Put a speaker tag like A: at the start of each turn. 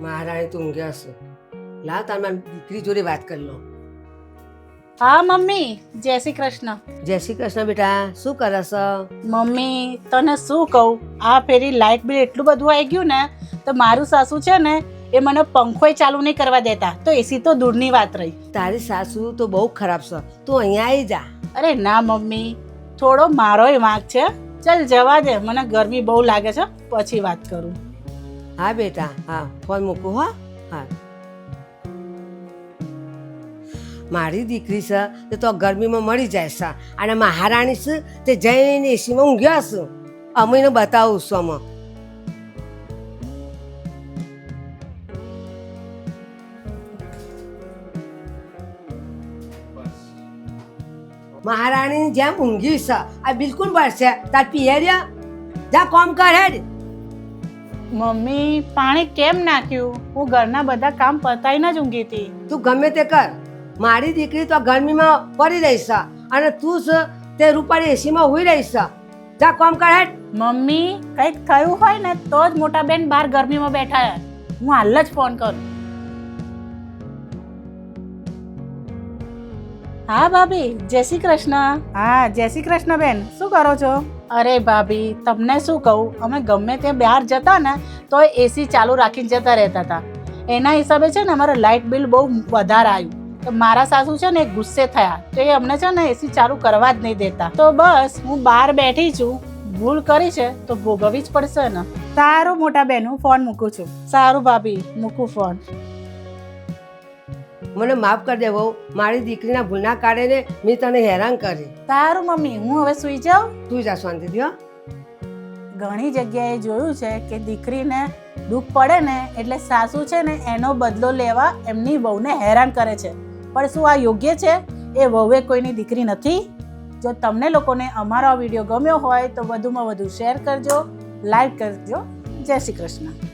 A: મહારાણી તો ઊંઘ્યા હશે. લાવ તાર મારી દીકરી જોડે વાત કરી લો.
B: હા મમ્મી, જય શ્રી કૃષ્ણ.
A: જય શ્રી કૃષ્ણ બેટા, શું કરસ?
B: મમ્મી તને શું કહું, આ ફેરી લાઇટ બિલ એટલું બધું આવી ગયું ને તો મારું સાસુ છે ને એ મને પંખોય ચાલુ નહીં કરવા દેતા, તો એસી તો દૂરની વાત રહી.
A: તારી સાસુ તો બહુ ખરાબ છે, તું અહીંયા આવી જા.
B: અરે ના મમ્મી, થોડો મારોય વાંક છે. ચાલ જવા દે, મને ગરમી બહુ લાગે છે, પછી વાત કરું.
A: હા બેટા, હા ફોન મૂકું. હો હા. મારી દીકરી છે તે તો ગરમીમાં મળી જાય છે, અને મહારાણી છે તે જઈને એસીમાં ઊંઘ્યા છે. અમીને બતાવું છું અમે. મહારાણી જેમ ઊંઘી છે આ બિલકુલ બળશે. તાર પિયરિયા જા કોમ કર હેડ.
B: મમ્મી પાણી કેમ નાખ્યું? હું ઘરના બધા કામ પતાઈને જ ઊંઘી હતી.
A: તું ગમે તે કર, મારી દીકરી તો ગરમીમાં પડી રહી છે, અને તું છે તે રૂપાળી એસીમાં હોઈ રહી છે. જા કોમ કર હેડ.
B: મમ્મી કંઈક થયું હોય ને તો જ મોટા બેન બહાર ગરમીમાં બેઠા છે. હું હાલ જ ફોન કરું. હા ભાભી, જય શ્રી કૃષ્ણ. હા જય શ્રી કૃષ્ણ બેન, શું કરો છો? અરે ભાભી તમને શું કહું, અમે ગમે તે બહાર જતા ને તો એસી ચાલુ રાખીને જતા રહેતા હતા. એના હિસાબે છે ને અમારે લાઇટ બિલ બહુ વધારે આવ્યું. તો મારા સાસુ છે ને ગુસ્સે થયા, તો એ અમને છે ને એસી ચાલુ કરવા જ નહીં દેતા. તો બસ હું બહાર બેઠી છું, ભૂલ કરી છે તો ભોગવવી જ પડશે ને. સારું મોટા બેન, હું ફોન મૂકું છું. સારું ભાભી, મૂકું ફોન.
A: મને માફ કરી દે વહુ, મારી દીકરીના ભૂલના કારણે મેં તને હેરાન કરી.
B: સારું મમ્મી, હું હવે સૂઈ જાઉં.
A: તું જા શાંતિથી. હો
B: ઘણી જગ્યાએ જોયું છે કે દીકરીને દુઃખ પડે ને એટલે સાસુ છે ને એનો બદલો લેવા એમની વહુને હેરાન કરે છે. પણ શું આ યોગ્ય છે? એ વહુએ કોઈની દીકરી નથી. જો તમને લોકોને અમારો આ વિડીયો ગમ્યો હોય તો વધુમાં વધુ શેર કરજો, લાઈક કરજો. જય શ્રી કૃષ્ણ.